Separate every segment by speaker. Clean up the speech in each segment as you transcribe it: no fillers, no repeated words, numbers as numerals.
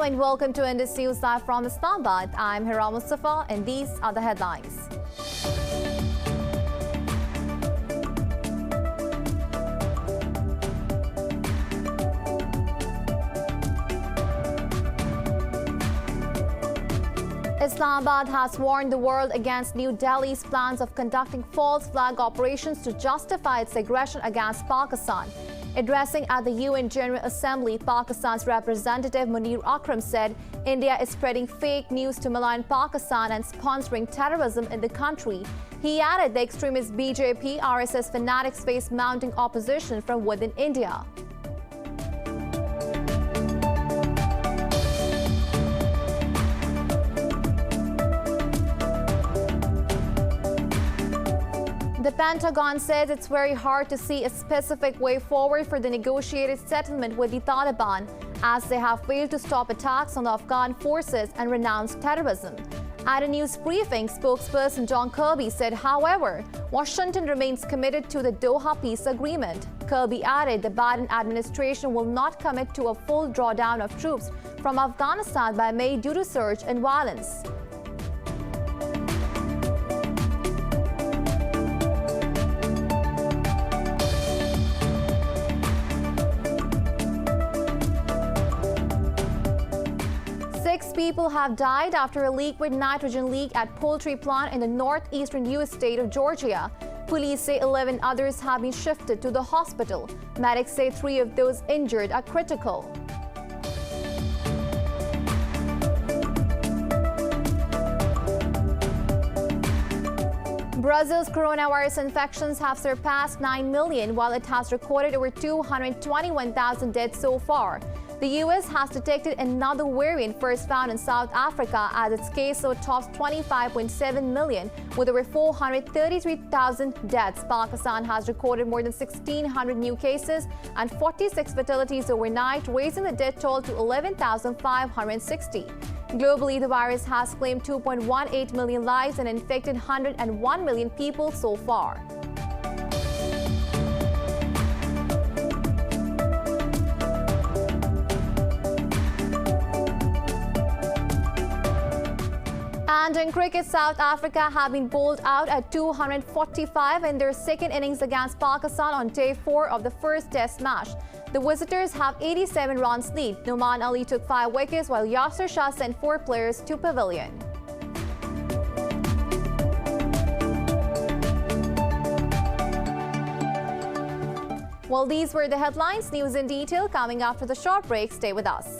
Speaker 1: Hello and welcome to Indus News Live from Islamabad. I'm Hira Mustafa and these are the headlines. Islamabad has warned the world against New Delhi's plans of conducting false flag operations to justify its aggression against Pakistan. Addressing at the UN General Assembly, Pakistan's representative Munir Akram said India is spreading fake news to malign Pakistan and sponsoring terrorism in the country. He added the extremist BJP RSS fanatics face mounting opposition from within India. The Pentagon says it's very hard to see a specific way forward for the negotiated settlement with the Taliban, as they have failed to stop attacks on the Afghan forces and renounced terrorism. At a news briefing, spokesperson John Kirby said, however, Washington remains committed to the Doha peace agreement. Kirby added the Biden administration will not commit to a full drawdown of troops from Afghanistan by May due to surge in violence. Six people have died after a liquid nitrogen leak at poultry plant in the northeastern U.S. state of Georgia. Police say 11 others have been shifted to the hospital. Medics say 3 of those injured are critical. Brazil's coronavirus infections have surpassed 9 million, while it has recorded over 221,000 deaths so far. The U.S. has detected another variant first found in South Africa as its caseload tops 25.7 million with over 433,000 deaths. Pakistan has recorded more than 1,600 new cases and 46 fatalities overnight, raising the death toll to 11,560. Globally, the virus has claimed 2.18 million lives and infected 101 million people so far. And in cricket, South Africa have been bowled out at 245 in their second innings against Pakistan on day 4 of the first test match. The visitors have 87 runs lead. Nouman Ali took 5 wickets while Yasir Shah sent 4 players to pavilion. Well, these were the headlines. News in detail coming after the short break. Stay with us.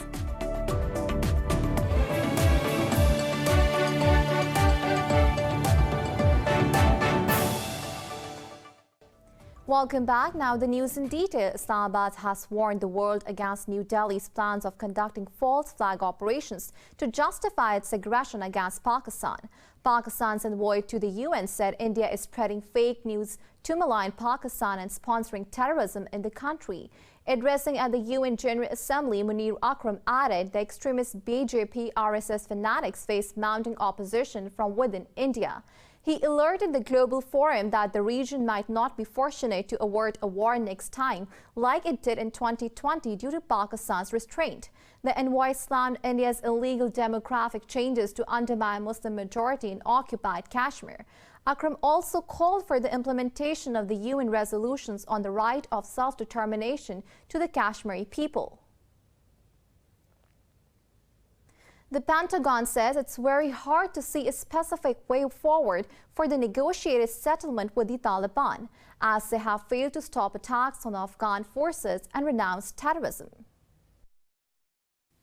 Speaker 1: Welcome back. Now the news in detail. Islamabad has warned the world against New Delhi's plans of conducting false flag operations to justify its aggression against Pakistan. Pakistan's envoy to the UN said India is spreading fake news to malign Pakistan and sponsoring terrorism in the country. Addressing at the UN General Assembly, Munir Akram added the extremist BJP RSS fanatics face mounting opposition from within India. He alerted the global forum that the region might not be fortunate to avert a war next time, like it did in 2020 due to Pakistan's restraint. The envoy slammed India's illegal demographic changes to undermine Muslim majority in occupied Kashmir. Akram also called for the implementation of the UN resolutions on the right of self-determination to the Kashmiri people. The Pentagon says it's very hard to see a specific way forward for the negotiated settlement with the Taliban, as they have failed to stop attacks on the Afghan forces and renounced terrorism.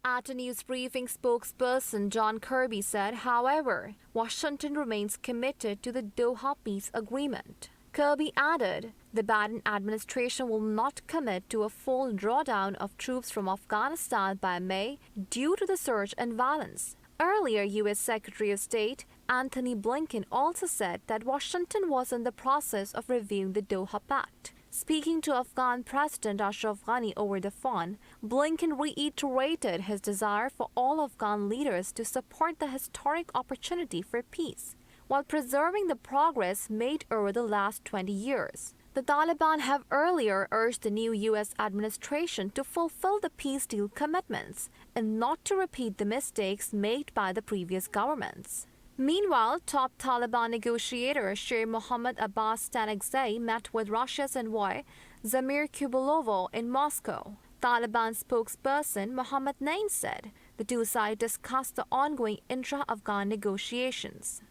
Speaker 1: At a news briefing, spokesperson John Kirby said, however, Washington remains committed to the Doha peace agreement. Kirby added, the Biden administration will not commit to a full drawdown of troops from Afghanistan by May due to the surge in violence. Earlier, U.S. Secretary of State Antony Blinken also said that Washington was in the process of reviewing the Doha Pact. Speaking to Afghan President Ashraf Ghani over the phone, Blinken reiterated his desire for all Afghan leaders to support the historic opportunity for peace, while preserving the progress made over the last 20 years. The Taliban have earlier urged the new U.S. administration to fulfill the peace deal commitments and not to repeat the mistakes made by the previous governments. Meanwhile, top Taliban negotiator Sheikh Mohammed Abbas Stanekzai met with Russia's envoy Zamir Kubulovo in Moscow. Taliban spokesperson Mohammad Naim said the two sides discussed the ongoing intra-Afghan negotiations.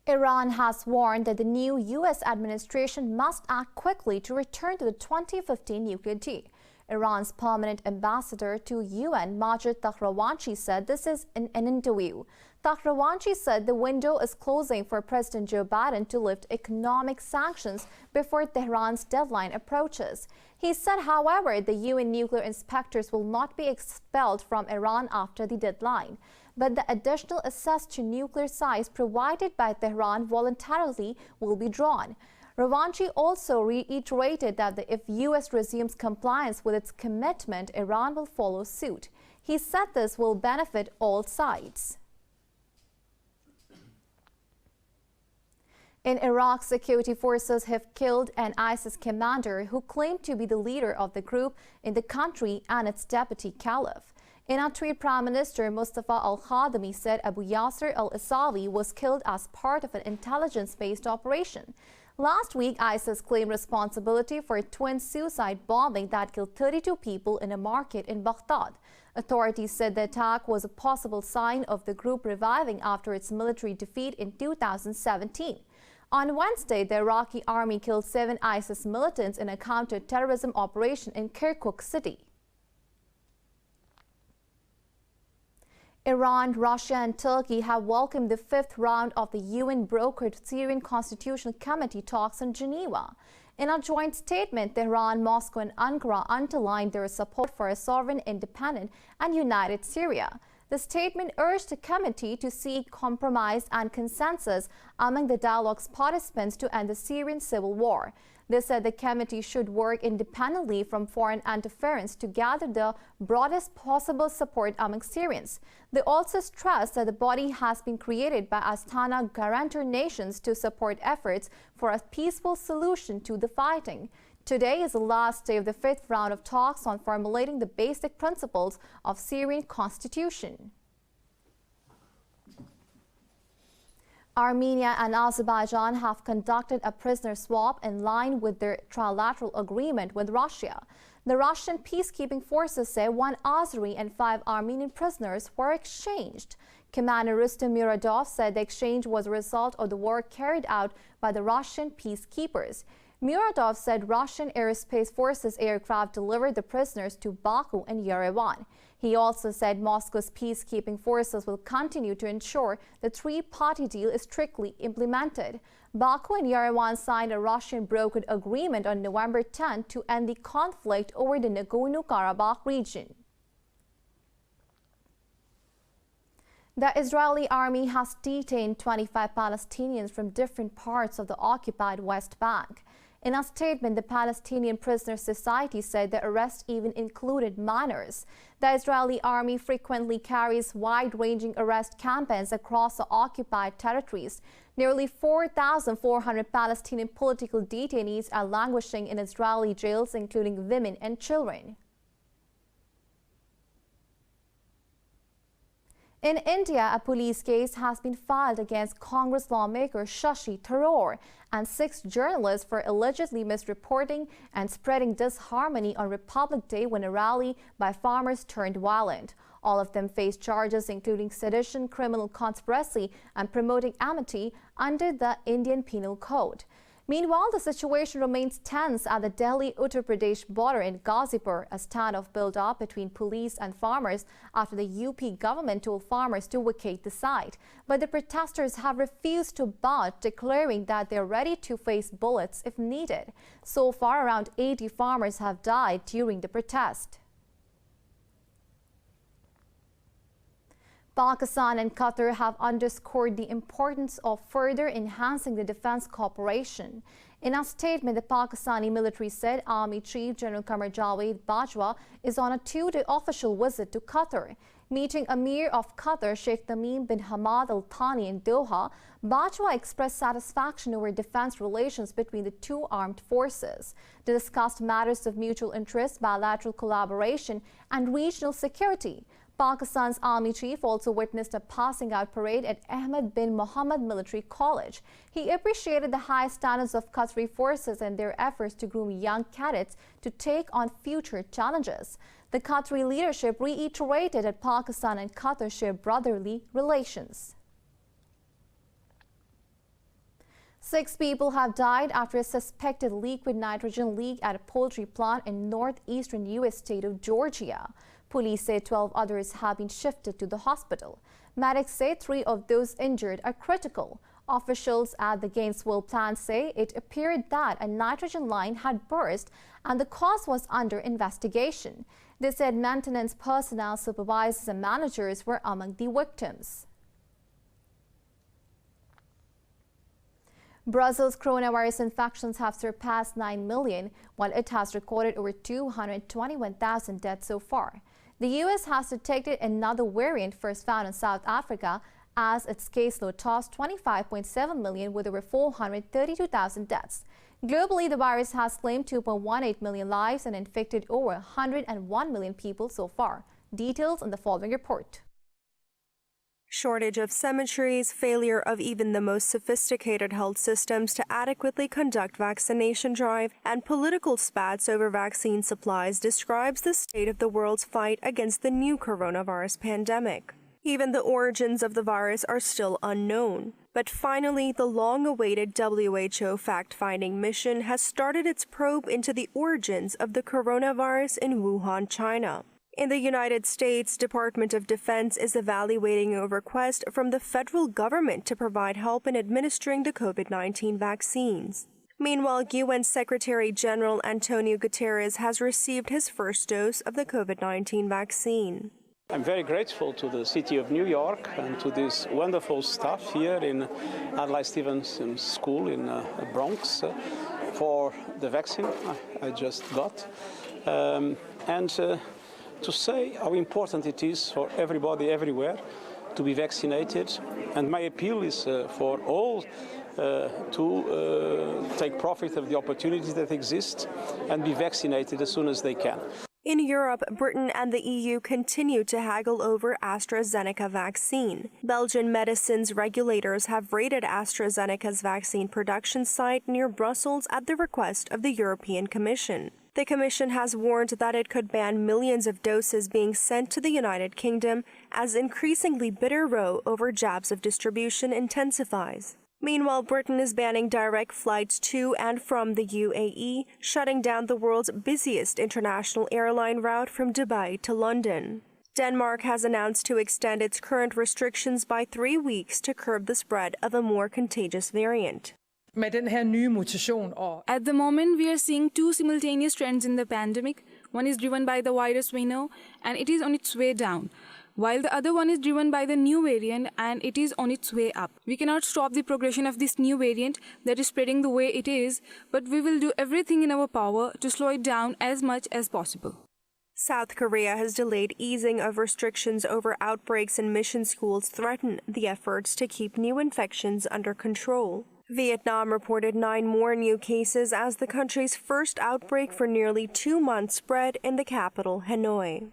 Speaker 1: Iran has warned that the new U.S. administration must act quickly to return to the 2015 nuclear deal. Iran's permanent ambassador to UN, Majid Takhravanchi, said this in an interview. Takhravanchi said the window is closing for President Joe Biden to lift economic sanctions before Tehran's deadline approaches. He said, however, the UN nuclear inspectors will not be expelled from Iran after the deadline, but the additional access to nuclear sites provided by Tehran voluntarily will be drawn. Ravanchi also reiterated that if U.S. resumes compliance with its commitment, Iran will follow suit. He said this will benefit all sides. In Iraq, security forces have killed an ISIS commander who claimed to be the leader of the group in the country and its deputy caliph. In a tweet, Prime Minister Mustafa al-Khadami said Abu Yasser al-Asawi was killed as part of an intelligence-based operation. Last week, ISIS claimed responsibility for a twin suicide bombing that killed 32 people in a market in Baghdad. Authorities said the attack was a possible sign of the group reviving after its military defeat in 2017. On Wednesday, the Iraqi army killed 7 ISIS militants in a counter-terrorism operation in Kirkuk city. Iran, Russia and Turkey have welcomed the 5th round of the UN-brokered Syrian Constitutional Committee talks in Geneva. In a joint statement, Tehran, Moscow and Ankara underlined their support for a sovereign, independent and united Syria. The statement urged the committee to seek compromise and consensus among the dialogue's participants to end the Syrian civil war. They said the committee should work independently from foreign interference to gather the broadest possible support among Syrians. They also stressed that the body has been created by Astana guarantor nations to support efforts for a peaceful solution to the fighting. Today is the last day of the 5th round of talks on formulating the basic principles of Syrian constitution. Armenia and Azerbaijan have conducted a prisoner swap in line with their trilateral agreement with Russia. The Russian peacekeeping forces say 1 Azeri and 5 Armenian prisoners were exchanged. Commander Rustem Muradov said the exchange was a result of the work carried out by the Russian peacekeepers. Muradov said Russian Aerospace Forces aircraft delivered the prisoners to Baku and Yerevan. He also said Moscow's peacekeeping forces will continue to ensure the 3-party deal is strictly implemented. Baku and Yerevan signed a Russian-brokered agreement on November 10 to end the conflict over the Nagorno-Karabakh region. The Israeli army has detained 25 Palestinians from different parts of the occupied West Bank. In a statement, the Palestinian Prisoner Society said the arrest even included minors. The Israeli army frequently carries wide-ranging arrest campaigns across the occupied territories. Nearly 4,400 Palestinian political detainees are languishing in Israeli jails, including women and children. In India, a police case has been filed against Congress lawmaker Shashi Tharoor and 6 journalists for allegedly misreporting and spreading disharmony on Republic Day when a rally by farmers turned violent. All of them face charges including sedition, criminal conspiracy, and promoting amity under the Indian Penal Code. Meanwhile, the situation remains tense at the Delhi-Uttar Pradesh border in Ghazipur. A standoff built up between police and farmers after the UP government told farmers to vacate the site. But the protesters have refused to budge, declaring that they are ready to face bullets if needed. So far, around 80 farmers have died during the protest. Pakistan and Qatar have underscored the importance of further enhancing the defense cooperation. In a statement, the Pakistani military said Army Chief General Qamar Javed Bajwa is on a two-day official visit to Qatar. Meeting Amir of Qatar Sheikh Tamim bin Hamad Al Thani in Doha, Bajwa expressed satisfaction over defense relations between the two armed forces. They discussed matters of mutual interest, bilateral collaboration and regional security. Pakistan's Army Chief also witnessed a passing out parade at Ahmed bin Mohammed Military College. He appreciated the high standards of Qatari forces and their efforts to groom young cadets to take on future challenges. The Qatari leadership reiterated that Pakistan and Qatar share brotherly relations. 6 people have died after a suspected liquid nitrogen leak at a poultry plant in northeastern U.S. state of Georgia. Police say 12 others have been shifted to the hospital. Medics say 3 of those injured are critical. Officials at the Gainesville plant say it appeared that a nitrogen line had burst and the cause was under investigation. They said maintenance personnel, supervisors and managers were among the victims. Brazil's coronavirus infections have surpassed 9 million, while it has recorded over 221,000 deaths so far. The U.S. has detected another variant first found in South Africa as its caseload tossed 25.7 million with over 432,000 deaths. Globally, the virus has claimed 2.18 million lives and infected over 101 million people so far. Details in the following report.
Speaker 2: Shortage of cemeteries, failure of even the most sophisticated health systems to adequately conduct vaccination drive, and political spats over vaccine supplies describes the state of the world's fight against the new coronavirus pandemic. Even the origins of the virus are still unknown. But finally, the long-awaited WHO fact-finding mission has started its probe into the origins of the coronavirus in Wuhan, China. In the United States, Department of Defense is evaluating a request from the federal government to provide help in administering the COVID-19 vaccines. Meanwhile, UN Secretary General Antonio Guterres has received his first dose of the COVID-19 vaccine.
Speaker 3: I'm very grateful to the city of New York and to this wonderful staff here in Adlai Stevenson School in Bronx for the vaccine I just got. To say how important it is for everybody everywhere to be vaccinated. And my appeal is for all to take profit of the opportunities that exist and be vaccinated as soon as they can.
Speaker 2: In Europe, Britain and the EU continue to haggle over AstraZeneca vaccine. Belgian medicines regulators have raided AstraZeneca's vaccine production site near Brussels at the request of the European Commission. The Commission has warned that it could ban millions of doses being sent to the United Kingdom as increasingly bitter row over jabs of distribution intensifies. Meanwhile, Britain is banning direct flights to and from the UAE, shutting down the world's busiest international airline route from Dubai to London. Denmark has announced to extend its current restrictions by 3 weeks to curb the spread of a more contagious variant.
Speaker 4: At the moment, we are seeing 2 simultaneous trends in the pandemic. One is driven by the virus we know, and it is on its way down, while the other one is driven by the new variant, and it is on its way up. We cannot stop the progression of this new variant that is spreading the way it is, but we will do everything in our power to slow it down as much as possible.
Speaker 2: South Korea has delayed easing of restrictions over outbreaks in mission schools threaten the efforts to keep new infections under control. Vietnam reported 9 more new cases as the country's first outbreak for nearly 2 months spread in the capital, Hanoi.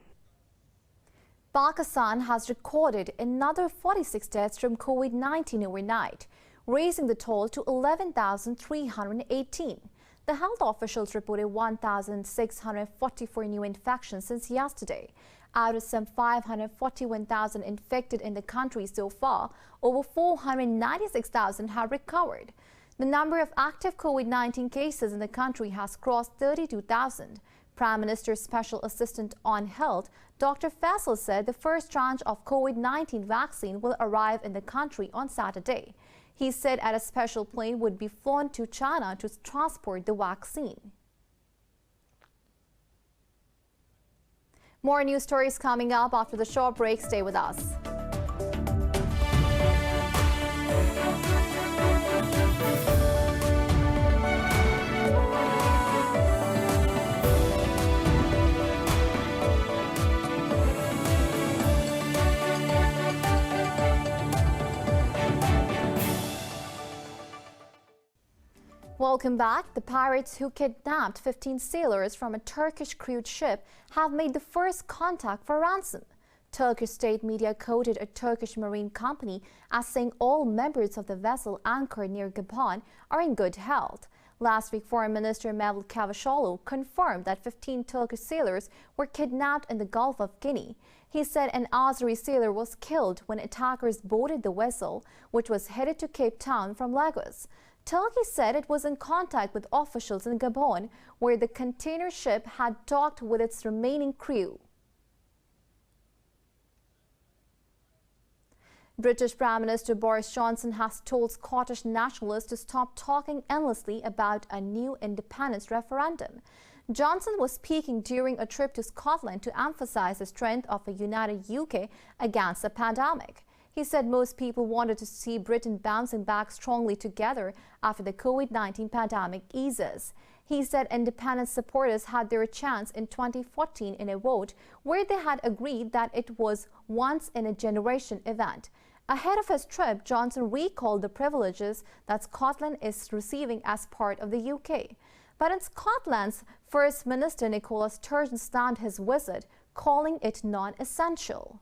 Speaker 1: Pakistan has recorded another 46 deaths from COVID-19 overnight, raising the toll to 11,318. The health officials reported 1,644 new infections since yesterday. Out of some 541,000 infected in the country so far, over 496,000 have recovered. The number of active COVID-19 cases in the country has crossed 32,000. Prime Minister's Special Assistant on Health, Dr. Faisal, said the first tranche of COVID-19 vaccine will arrive in the country on Saturday. He said a special plane would be flown to China to transport the vaccine. More news stories coming up after the short break. Stay with us. Welcome back. The pirates who kidnapped 15 sailors from a Turkish cruise ship have made the first contact for ransom. Turkish state media quoted a Turkish marine company as saying all members of the vessel anchored near Gabon are in good health. Last week, Foreign Minister Mevlut Cavusoglu confirmed that 15 Turkish sailors were kidnapped in the Gulf of Guinea. He said an Azeri sailor was killed when attackers boarded the vessel, which was headed to Cape Town from Lagos. Turkey said it was in contact with officials in Gabon, where the container ship had docked with its remaining crew. British Prime Minister Boris Johnson has told Scottish nationalists to stop talking endlessly about a new independence referendum. Johnson was speaking during a trip to Scotland to emphasize the strength of a united UK against the pandemic. He said most people wanted to see Britain bouncing back strongly together after the COVID-19 pandemic eases. He said independence supporters had their chance in 2014 in a vote where they had agreed that it was once-in-a-generation event. Ahead of his trip, Johnson recalled the privileges that Scotland is receiving as part of the UK. But in Scotland's First Minister Nicola Sturgeon slammed his visit, calling it non-essential.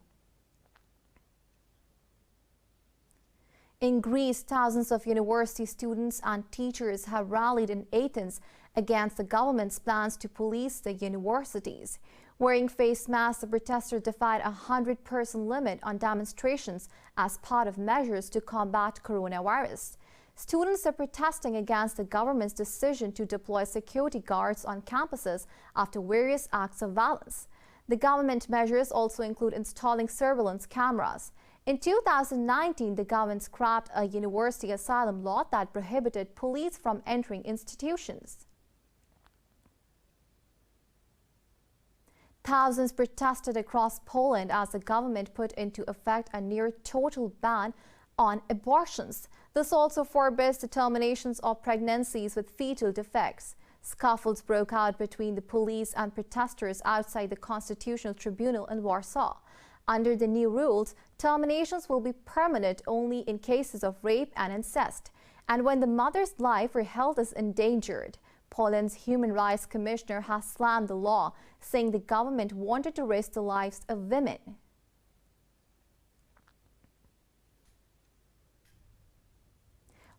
Speaker 1: In Greece, thousands of university students and teachers have rallied in Athens against the government's plans to police the universities. Wearing face masks, the protesters defied a 100-person limit on demonstrations as part of measures to combat coronavirus. Students are protesting against the government's decision to deploy security guards on campuses after various acts of violence. The government measures also include installing surveillance cameras. In 2019, the government scrapped a university asylum law that prohibited police from entering institutions. Thousands protested across Poland as the government put into effect a near-total ban on abortions. This also forbids the terminations of pregnancies with fetal defects. Scuffles broke out between the police and protesters outside the Constitutional Tribunal in Warsaw. Under the new rules, terminations will be permanent only in cases of rape and incest, and when the mother's life or health is endangered. Poland's Human Rights Commissioner has slammed the law, saying the government wanted to risk the lives of women.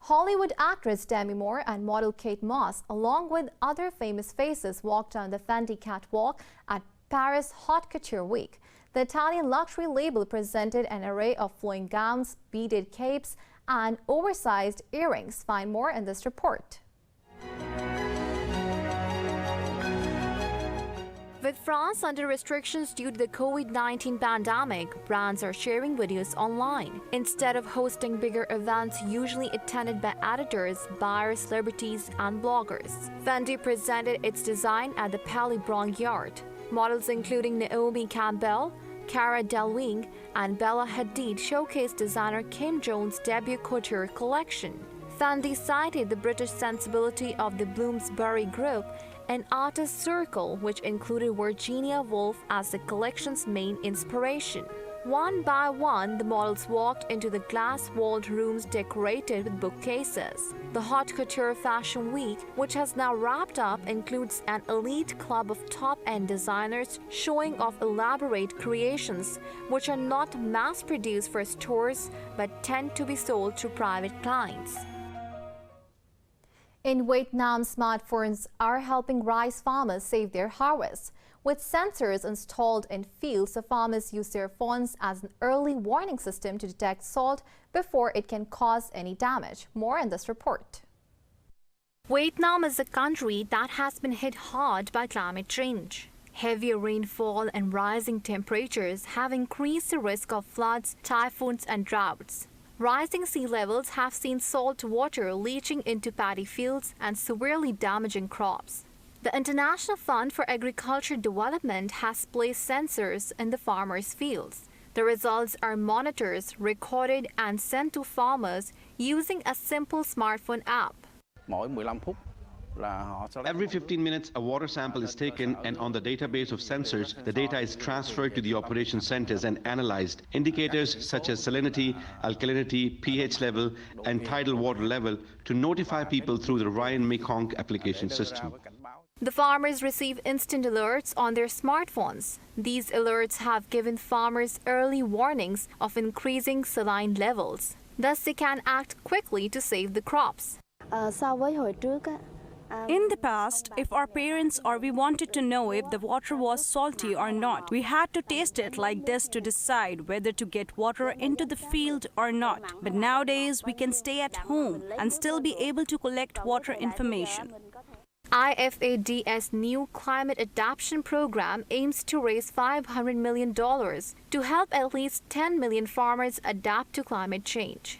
Speaker 1: Hollywood actress Demi Moore and model Kate Moss, along with other famous faces, walked down the Fendi catwalk at Paris Haute Couture Week. The Italian luxury label presented an array of flowing gowns, beaded capes, and oversized earrings. Find more in this report. With France under restrictions due to the COVID-19 pandemic, brands are sharing videos online. Instead of hosting bigger events usually attended by editors, buyers, celebrities, and bloggers, Fendi presented its design at the Palais Brongniart. Models including Naomi Campbell, Cara Delevingne, and Bella Hadid showcased designer Kim Jones' debut couture collection. Fendi cited the British sensibility of the Bloomsbury Group and artist circle, which included Virginia Woolf as the collection's main inspiration. One by one, the models walked into the glass-walled rooms decorated with bookcases. The Haute Couture Fashion Week, which has now wrapped up, includes an elite club of top-end designers showing off elaborate creations, which are not mass-produced for stores but tend to be sold to private clients. In Vietnam, smartphones are helping rice farmers save their harvests. With sensors installed in fields, the farmers use their phones as an early warning system to detect salt before it can cause any damage. More in this report. Vietnam is a country that has been hit hard by climate change. Heavier rainfall and rising temperatures have increased the risk of floods, typhoons, and droughts. Rising sea levels have seen salt water leaching into paddy fields and severely damaging crops. The International Fund for Agriculture Development has placed sensors in the farmers' fields. The results are monitored, recorded, and sent to farmers using a simple smartphone app.
Speaker 5: Mỗi 15 phút Every 15 minutes, a water sample is taken, and on the database of sensors, the data is transferred to the operation centers and analyzed. Indicators such as salinity, alkalinity, pH level, and tidal water level to notify people through the Ryan-Mekong application system.
Speaker 1: The farmers receive instant alerts on their smartphones. These alerts have given farmers early warnings of increasing saline levels. Thus, they can act quickly to save the crops.
Speaker 6: In the past, if our parents or we wanted to know if the water was salty or not, we had to taste it like this to decide whether to get water into the field or not. But nowadays, we can stay at home and still be able to collect water information.
Speaker 1: IFAD's new climate adaptation program aims to raise $500 million to help at least 10 million farmers adapt to climate change.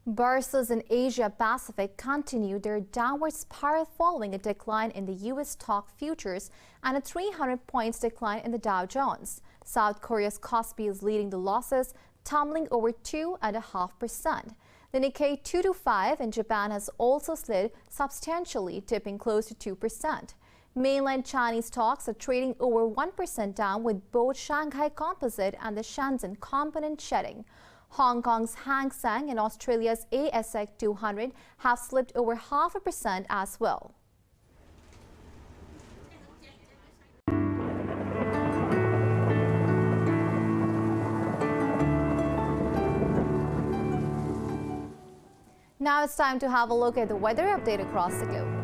Speaker 1: Bourses in Asia Pacific continued their downward spiral following a decline in the U.S. stock futures and a 300 points decline in the Dow Jones. South Korea's Kospi is leading the losses, tumbling over 2.5%. The Nikkei 225 in Japan has also slid substantially, tipping close to 2%. Mainland Chinese stocks are trading over 1% down, with both Shanghai Composite and the Shenzhen Component shedding. Hong Kong's Hang Seng and Australia's ASX 200 have slipped over 0.5% as well. Now it's time to have a look at the weather update across the globe.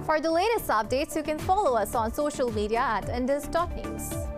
Speaker 1: For the latest updates, you can follow us on social media at Indus.News.